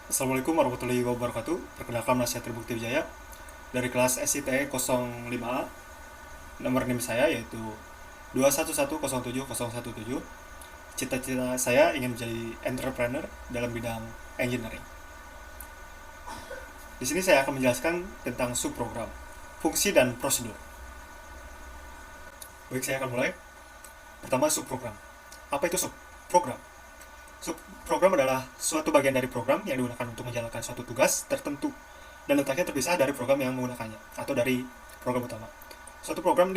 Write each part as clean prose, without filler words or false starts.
Assalamualaikum warahmatullahi wabarakatuh. Perkenalkan, Nasya Tribukti Wijaya dari kelas SIT 05A. Nomor NIM saya yaitu 211070017. Cita-cita saya ingin menjadi entrepreneur dalam bidang engineering. Di sini saya akan menjelaskan tentang subprogram, fungsi dan prosedur. Baik, saya akan mulai. Pertama, subprogram. Apa itu subprogram? Subprogram adalah suatu bagian dari program yang digunakan untuk menjalankan suatu tugas tertentu dan letaknya terpisah dari program yang menggunakannya atau dari program utama. Suatu subprogram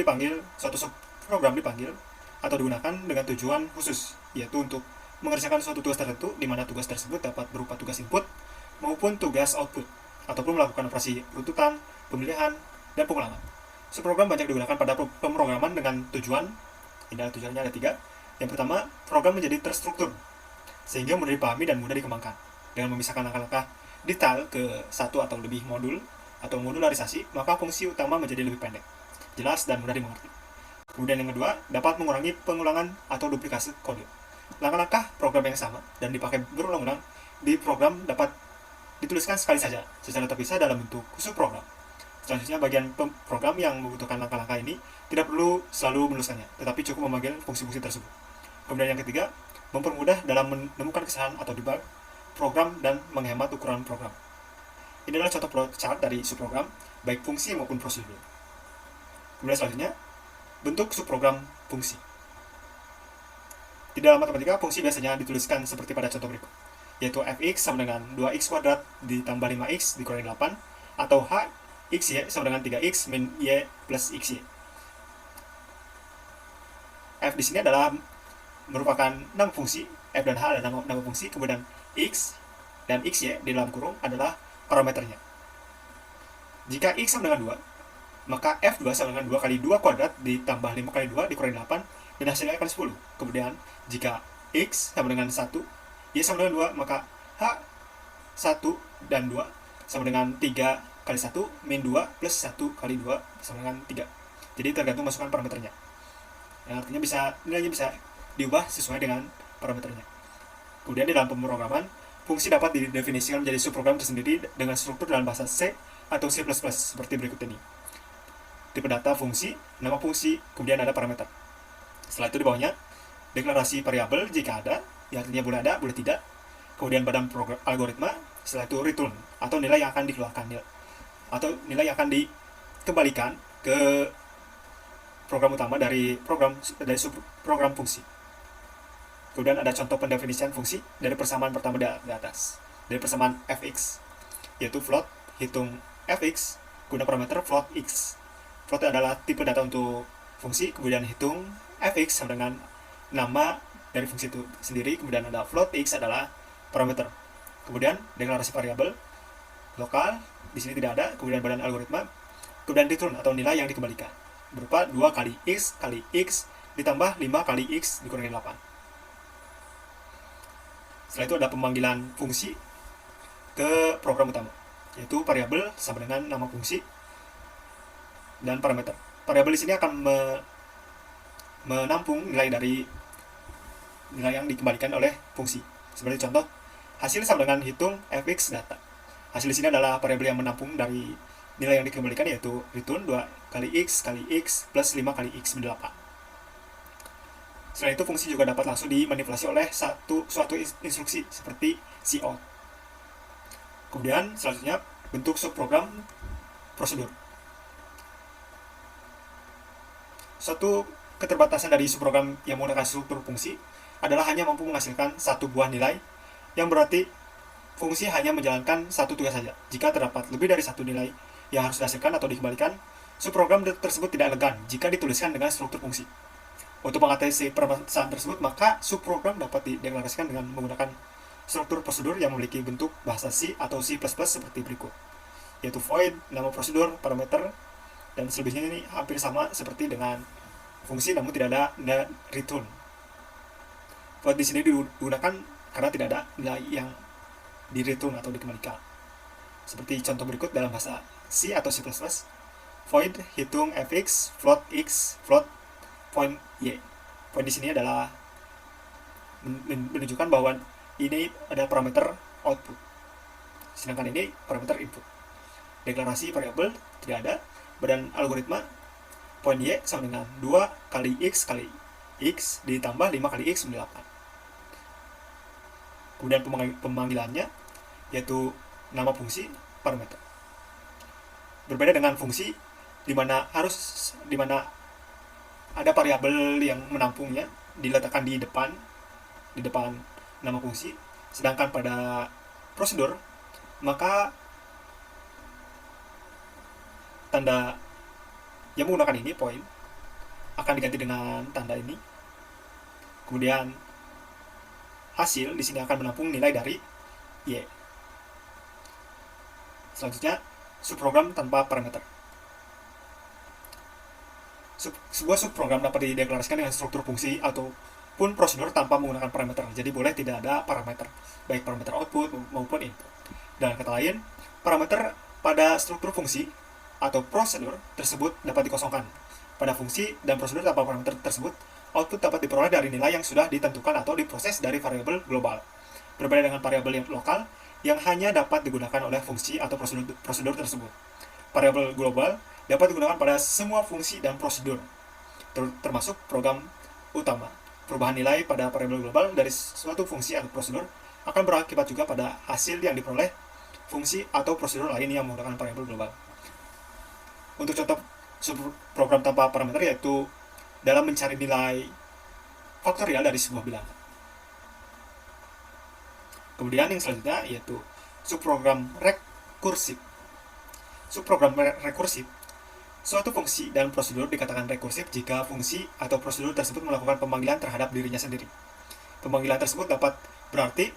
dipanggil atau digunakan dengan tujuan khusus, yaitu untuk mengerjakan suatu tugas tertentu di mana tugas tersebut dapat berupa tugas input maupun tugas output ataupun melakukan operasi runtutan, pemilihan, dan pengulangan. Subprogram banyak digunakan pada pemrograman dengan tujuan. Ini adalah tujuannya ada tiga. Yang pertama, program menjadi terstruktur sehingga mudah dipahami dan mudah dikembangkan. Dengan memisahkan langkah-langkah detail ke satu atau lebih modul atau modularisasi, maka fungsi utama menjadi lebih pendek, jelas, dan mudah dimengerti. Kemudian yang kedua, dapat mengurangi pengulangan atau duplikasi kode. Langkah-langkah program yang sama dan dipakai berulang-ulang di program dapat dituliskan sekali saja secara terpisah dalam bentuk subprogram. Selanjutnya, bagian program yang membutuhkan langkah-langkah ini tidak perlu selalu menuliskannya, tetapi cukup memanggil fungsi-fungsi tersebut. Kemudian yang ketiga, mempermudah dalam menemukan kesalahan atau debug program dan menghemat ukuran program. Ini adalah contoh flowchart dari subprogram, baik fungsi maupun prosedur. Kemudian selanjutnya, bentuk subprogram fungsi. Di dalam matematika, fungsi biasanya dituliskan seperti pada contoh berikut, yaitu fx sama dengan 2x kuadrat ditambah 5x dikurangi 8, atau hxy sama dengan 3x min y plus xy. F di sini adalah merupakan nama fungsi, f dan h adalah nama fungsi, kemudian x dan xy di dalam kurung adalah parameternya. Jika x sama dengan 2, maka f2 sama dengan 2 kali 2 kuadrat ditambah 5 kali 2 dikurangi 8, dan hasilnya akan 10. Kemudian jika x sama dengan 1, y sama dengan 2, maka h1 dan 2 sama dengan 3 kali 1 min 2 plus 1 kali 2 sama dengan 3. Jadi tergantung masukan parameternya. Yang artinya nilainya bisa diubah sesuai dengan parameternya. Kemudian di dalam pemrograman, fungsi dapat didefinisikan menjadi subprogram tersendiri dengan struktur dalam bahasa C atau C++ seperti berikut ini. Tipe data fungsi, nama fungsi, kemudian ada parameter. Setelah itu di bawahnya, deklarasi variabel jika ada, yang artinya boleh ada, boleh tidak. Kemudian badan algoritma, setelah itu return, atau nilai yang akan dikeluarkan, atau nilai yang akan dikembalikan ke program utama dari subprogram fungsi. Kemudian ada contoh pendefinisian fungsi dari persamaan pertama di atas, dari persamaan fx, yaitu float, hitung fx guna parameter float x. Float adalah tipe data untuk fungsi, kemudian hitung fx sama dengan nama dari fungsi itu sendiri, kemudian ada float x adalah parameter. Kemudian deklarasi variabel lokal di sini tidak ada, kemudian badan algoritma, kemudian return atau nilai yang dikembalikan berupa 2 kali x ditambah 5 kali x dikurangi 8. Setelah itu ada pemanggilan fungsi ke program utama, yaitu variabel sama dengan nama fungsi dan parameter. Variabel di sini akan menampung nilai dari nilai yang dikembalikan oleh fungsi. Seperti contoh, hasil sama dengan hitung fx data. Hasil di sini adalah variabel yang menampung dari nilai yang dikembalikan, yaitu return 2 kali x plus 5 kali x min 8. Selain itu, fungsi juga dapat langsung dimanipulasi oleh suatu instruksi seperti cout. Kemudian selanjutnya, bentuk subprogram prosedur. Suatu keterbatasan dari subprogram yang menggunakan struktur fungsi adalah hanya mampu menghasilkan satu buah nilai, yang berarti fungsi hanya menjalankan satu tugas saja. Jika terdapat lebih dari satu nilai yang harus dihasilkan atau dikembalikan, subprogram tersebut tidak elegan jika dituliskan dengan struktur fungsi. Untuk mengatasi permasalahan tersebut, maka subprogram dapat dideklarasikan dengan menggunakan struktur prosedur yang memiliki bentuk bahasa C atau C++ seperti berikut, yaitu void, nama prosedur, parameter, dan selebihnya ini hampir sama seperti dengan fungsi, namun tidak ada return. Void di sini digunakan karena tidak ada nilai yang di return atau dikembalikan. Seperti contoh berikut dalam bahasa C atau C++, void hitung fx, float x, float point y. Point di sini adalah menunjukkan bahwa ini ada parameter output. sedangkan ini parameter input. Deklarasi variabel tidak ada, dan algoritma poin Y sama dengan 2 kali X ditambah 5 kali X menjadi 8. Kemudian pemanggilannya yaitu nama fungsi parameter. Berbeda dengan fungsi di mana ada variabel yang menampungnya diletakkan di depan nama fungsi, sedangkan pada prosedur maka tanda yang menggunakan ini poin akan diganti dengan tanda ini. Kemudian hasil di sini akan menampung nilai dari Y. Selanjutnya subprogram tanpa parameter. Sebuah subprogram dapat dideklarasikan dengan struktur fungsi ataupun prosedur tanpa menggunakan parameter. Jadi boleh tidak ada parameter, baik parameter output maupun input. Dan kata lain, parameter pada struktur fungsi atau prosedur tersebut dapat dikosongkan. Pada fungsi dan prosedur tanpa parameter tersebut, output dapat diperoleh dari nilai yang sudah ditentukan atau diproses dari variabel global. Berbeda dengan variabel yang lokal yang hanya dapat digunakan oleh fungsi atau prosedur tersebut. Variabel global dapat digunakan pada semua fungsi dan prosedur, termasuk program utama. Perubahan nilai pada variabel global dari suatu fungsi atau prosedur akan berakibat juga pada hasil yang diperoleh fungsi atau prosedur lain yang menggunakan variabel global. Untuk contoh subprogram tanpa parameter yaitu dalam mencari nilai faktorial dari sebuah bilangan. Kemudian yang selanjutnya yaitu subprogram rekursif. Subprogram rekursif, suatu fungsi dan prosedur dikatakan rekursif jika fungsi atau prosedur tersebut melakukan pemanggilan terhadap dirinya sendiri. Pemanggilan tersebut dapat berarti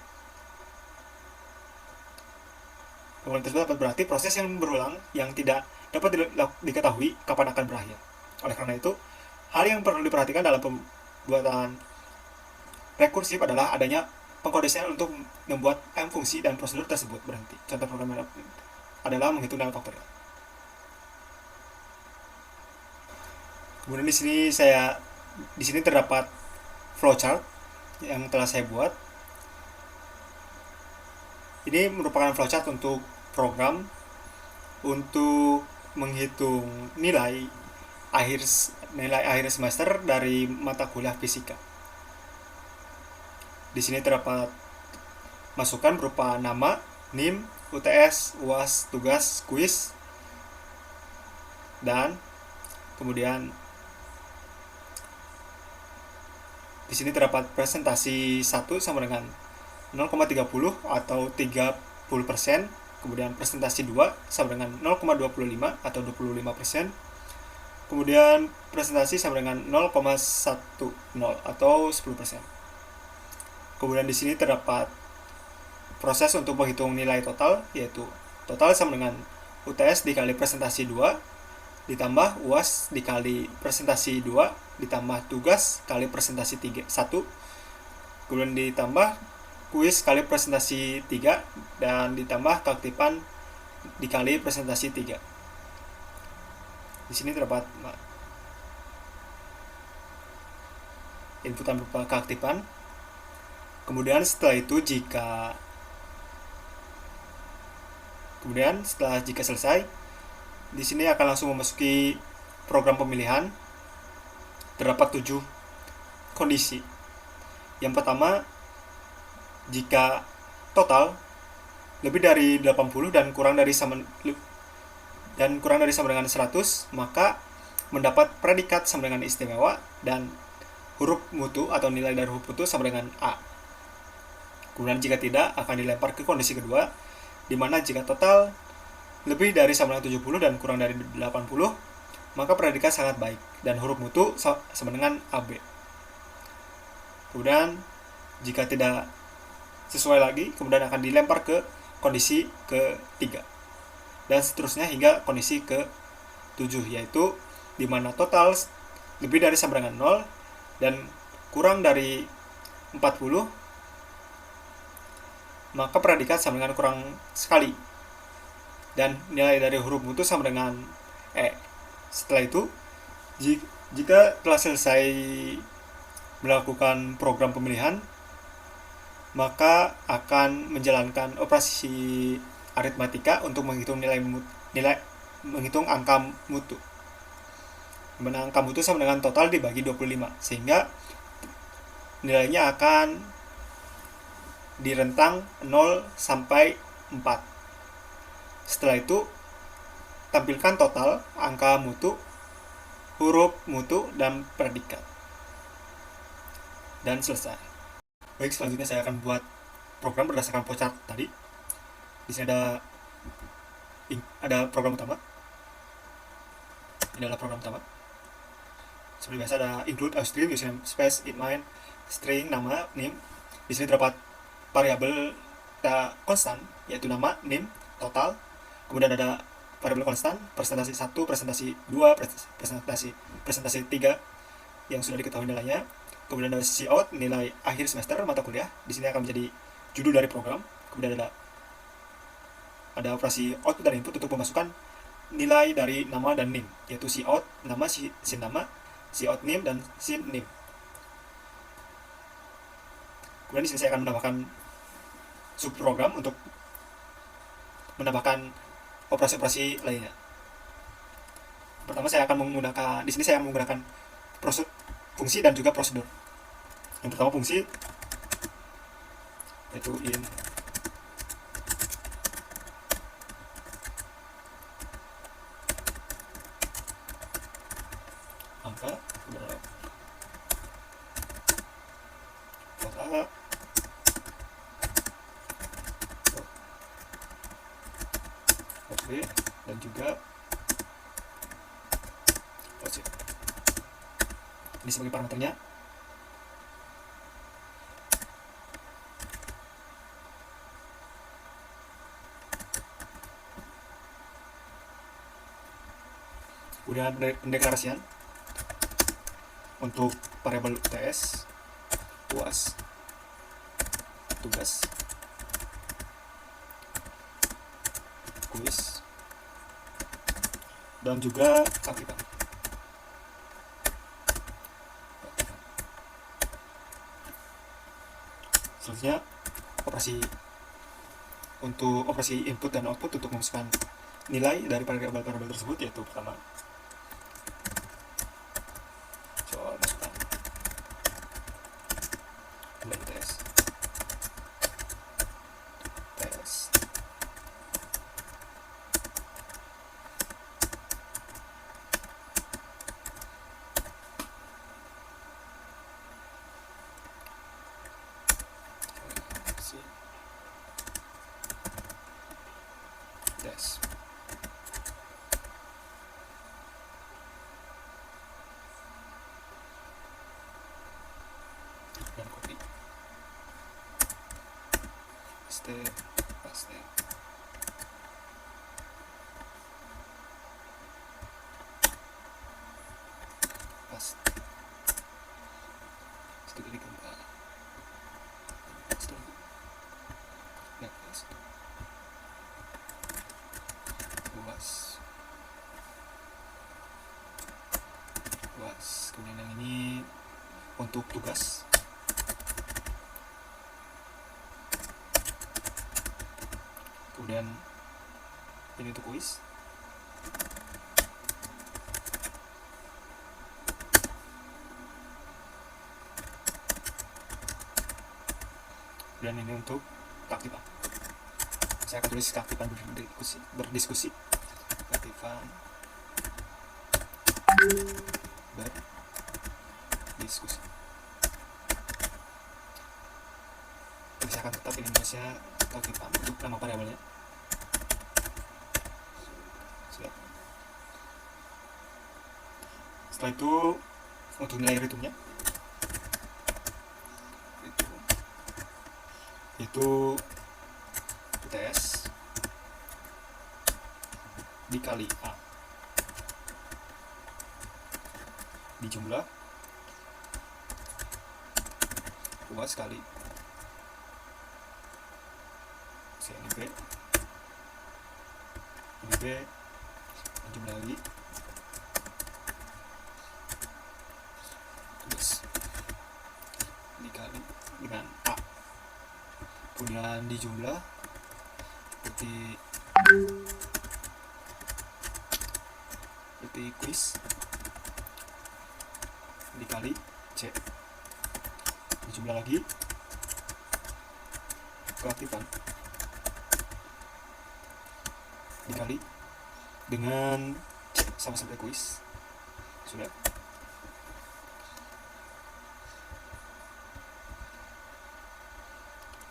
proses yang berulang yang tidak dapat diketahui kapan akan berakhir. Oleh karena itu, hal yang perlu diperhatikan dalam pembuatan rekursif adalah adanya pengkondisian untuk membuat fungsi dan prosedur tersebut berhenti. Contoh program adalah menghitung nilai faktorial. Kemudian di sini terdapat flowchart yang telah saya buat. Ini merupakan flowchart untuk program untuk menghitung nilai akhir semester dari mata kuliah fisika. Di sini terdapat masukan berupa nama, NIM, UTS, UAS, tugas, kuis, dan kemudian di sini terdapat presentasi 1 sama dengan 0,30 atau 30%, kemudian presentasi 2 sama dengan 0,25 atau 25%, kemudian presentasi sama dengan 0,10 atau 10%. Kemudian di sini terdapat proses untuk menghitung nilai total, yaitu total sama dengan UTS dikali presentasi 2 ditambah UAS dikali presentasi 2 ditambah tugas kali presentasi 1, kemudian ditambah kuis kali presentasi 3 dan ditambah keaktifan dikali presentasi 3. Di sini terdapat inputan berupa keaktifan. Kemudian setelah jika selesai, di sini akan langsung memasuki program pemilihan. Terdapat 7 kondisi. Yang pertama, jika total lebih dari 80 dan kurang dari sama dengan 100, maka mendapat predikat sama dengan istimewa dan huruf mutu atau nilai dari huruf mutu sama dengan A. Kemudian jika tidak, akan dilempar ke kondisi kedua, di mana jika total lebih dari sama dengan 70 dan kurang dari 80, maka predikat sangat baik dan huruf mutu sama dengan AB. Kemudian jika tidak sesuai lagi, kemudian akan dilempar ke kondisi ketiga dan seterusnya hingga kondisi ke-7, yaitu di mana total lebih dari sama dengan 0 dan kurang dari 40, maka predikat sama dengan kurang sekali dan nilai dari huruf mutu sama dengan E. Setelah itu, jika telah selesai melakukan program pemilihan, maka akan menjalankan operasi aritmatika untuk menghitung menghitung angka mutu. Dimana angka mutu sama dengan total dibagi 25, sehingga nilainya akan di rentang 0 sampai 4. Setelah itu tampilkan total angka mutu, huruf mutu, dan predikat. Dan selesai. Baik, selanjutnya saya akan buat program berdasarkan flowchart tadi. Di sini ada program utama. Ini adalah program utama. Seperti biasa ada include a string using space in mind, string, nama, name. Di sini terdapat variabel konstan, yaitu nama, name, total. Kemudian ada variabel konstan, presentasi 1, presentasi 2, presentasi 3 yang sudah diketahui nilainya. Kemudian ada cout, nilai akhir semester mata kuliah. Di sini akan menjadi judul dari program. Kemudian ada operasi output dan input untuk memasukkan nilai dari nama dan name, yaitu cout nama, sin nama, cout name, dan sin name. Kemudian di sini saya akan menambahkan subprogram untuk menambahkan operasi-operasi lainnya. Pertama saya akan menggunakan, di sini saya akan menggunakan fungsi dan juga prosedur. Yang pertama fungsi, yaitu in angka, kota, OB, dan juga OC. Ini sebagai parameternya. Kemudian pendeklarasian untuk variabel UTS, UAS, tugas, kuis, dan juga aktivitas. Selanjutnya untuk operasi input dan output untuk memasukkan nilai dari variabel-variabel tersebut, yaitu pertama masukkan nilai tes dan copy, paste, paste. Sedikit digambar. Next. UAS. Kemudian yang ini untuk tugas. Kemudian ini untuk kuis. Dan ini untuk keaktifan. Saya akan tulis keaktifan berdiskusi. Keaktifan berdiskusi. Jadi saya akan tetap ini Indonesia keaktifan untuk nama variabelnya. Setelah itu untuk nilai hitungnya, itu UTS dikali A dijumlah UAS kali ini B dijumlah lagi tugas dikali dengan A, kemudian dijumlah berarti quiz dikali C, dijumlah lagi keaktifan dikali dengan C sama seperti quiz. Sudah.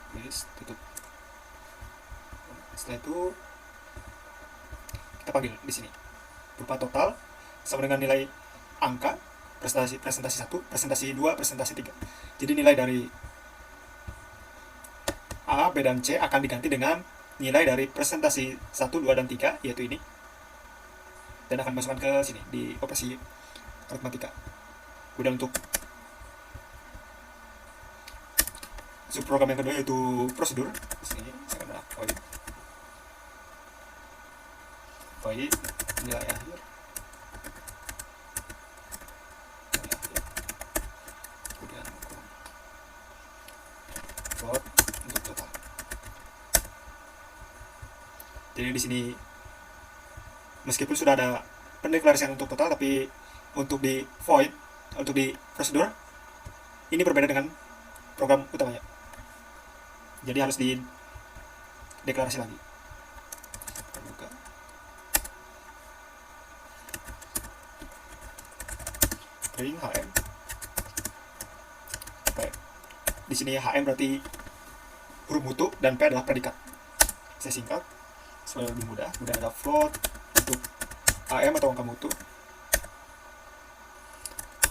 Quiz tutup. Setelah itu kita panggil di sini berupa total sama dengan nilai angka presentasi 1, presentasi 2, presentasi 3. Jadi nilai dari A, B, dan C akan diganti dengan nilai dari presentasi 1, 2, dan 3, yaitu ini, dan akan dimasukkan ke sini di operasi aritmatika. Kemudian untuk subprogram yang kedua yaitu prosedur, di sini saya akan void nilai akhir, kemudian void untuk total. Jadi di sini meskipun sudah ada pendeklarasian untuk total, tapi untuk di void, untuk di prosedur ini berbeda dengan program utamanya. Jadi harus di deklarasi lagi. Buka. Ring HM. Baik. Di sini HM berarti huruf mutu dan P adalah predikat. Saya singkat supaya lebih mudah. Kemudian ada float untuk AM atau angka mutu.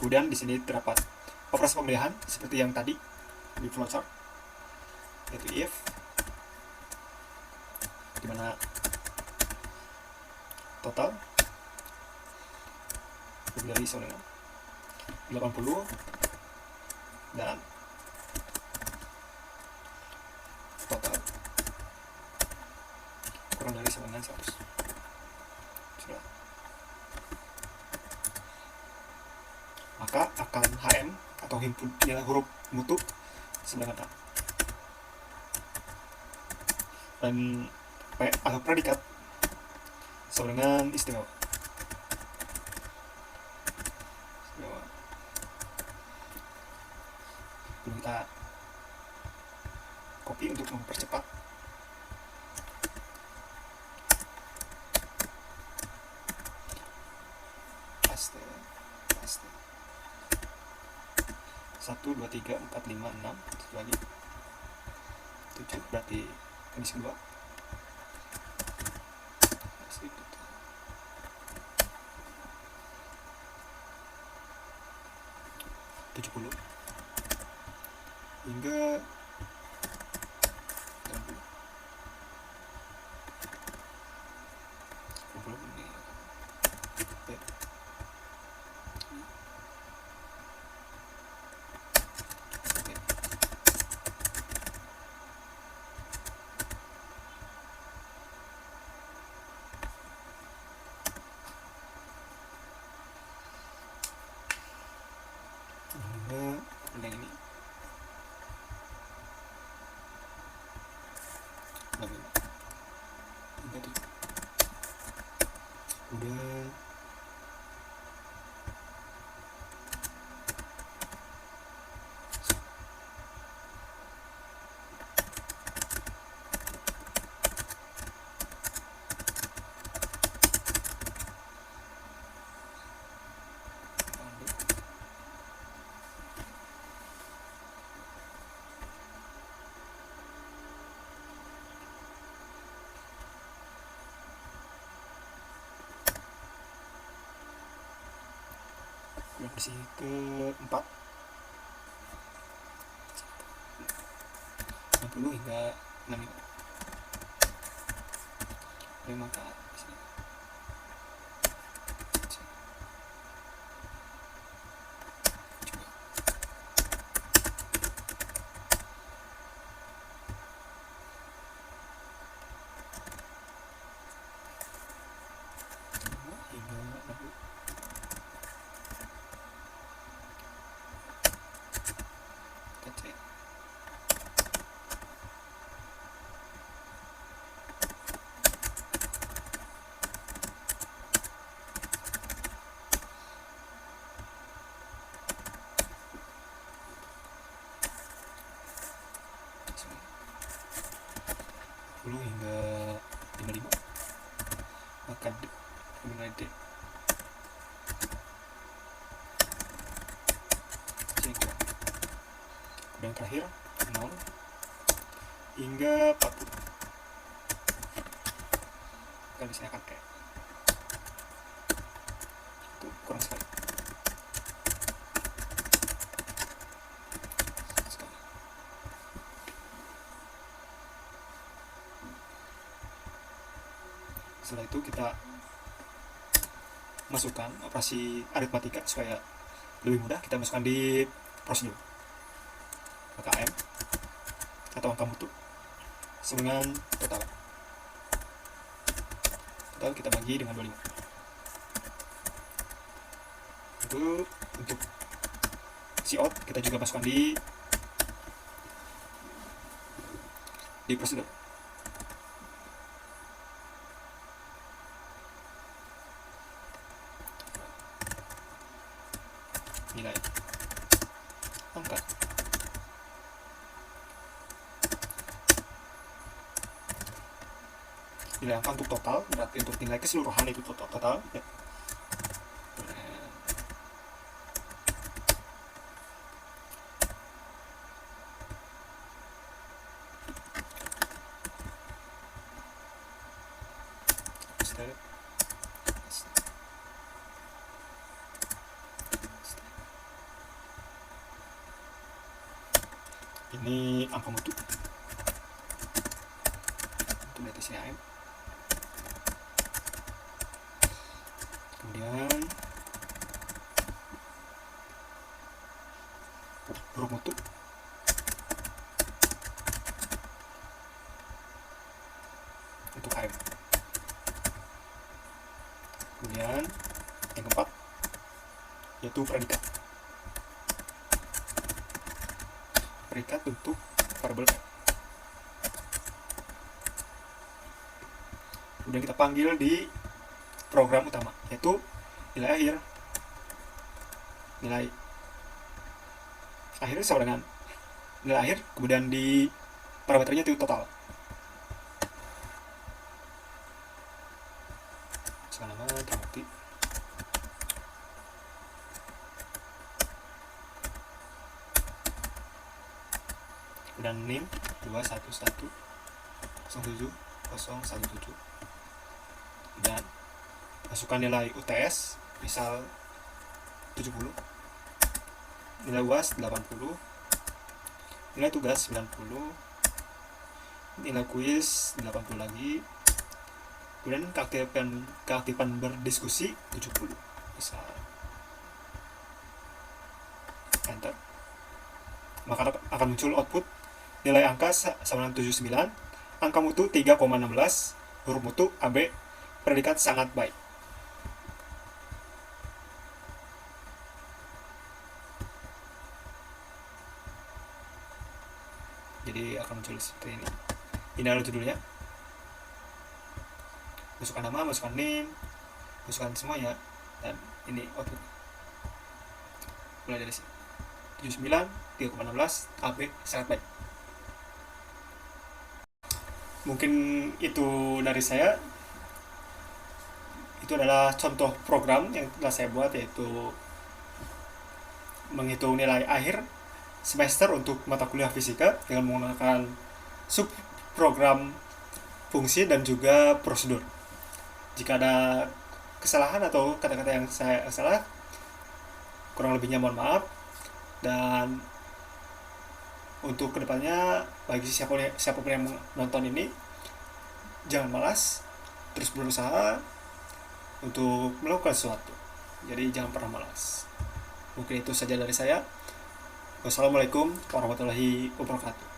Kemudian di sini terdapat operasi pemilihan seperti yang tadi di flowchart, yaitu if, dimana total lebih dari sama dengan 80 dan total kurang dari sama dengan 100. Sudah. Maka akan HM atau himpun ya, huruf mutu sama dengan A, dan P atau predikat sama dengan istimewa. Kita copy untuk mempercepat. Paste 1, 2, 3, 4, 5, 6, satu lagi 7, berarti finish kedua. 70 hingga 60 ini. Yang ini udah versi keempat 60 hingga 65. Maka hingga 55, maka nilai D C2. Dan terakhir 0 hingga 40. Kalau saya akan kayak itu kurang sekali. Setelah itu kita masukkan operasi aritmatika supaya lebih mudah. Kita masukkan di prosedur, maka AM atau angka mutu sama dengan total kita bagi dengan 25. Itu untuk Cout kita juga masukkan di prosedur. Nilai angka untuk total, berarti untuk nilai keseluruhan itu total ya. Ini angka mutu untuk deteksi AM. Kemudian huruf mutu untuk AM. Kemudian yang keempat yaitu predikat untuk variabel P. Kemudian kita panggil di program utama, yaitu nilai akhir sama dengan nilai akhir, kemudian di parameternya itu total. Nama terbukti. Dan NIM 211070017 dan masukkan nilai UTS misal 70, nilai UAS 80, nilai tugas 90, nilai kuis 80 lagi, kemudian keaktifan berdiskusi 70 misal. Enter, maka akan muncul output nilai angka sama dengan 79, angka mutu 3,16, huruf mutu AB, predikat sangat baik. Jadi akan muncul seperti ini. Ini adalah judulnya. Masukkan nama, masukkan name, masukkan semuanya, dan ini output. Mulai dari sini. 79, 3,16, AB sangat baik. Mungkin itu dari saya. Itu adalah contoh program yang telah saya buat, yaitu menghitung nilai akhir semester untuk mata kuliah fisika dengan menggunakan subprogram fungsi dan juga prosedur. Jika ada kesalahan atau kata-kata yang saya salah, kurang lebihnya mohon maaf. Dan untuk kedepannya, bagi siapapun yang menonton ini, jangan malas, terus berusaha untuk melakukan sesuatu. Jadi jangan pernah malas. Mungkin itu saja dari saya. Wassalamualaikum warahmatullahi wabarakatuh.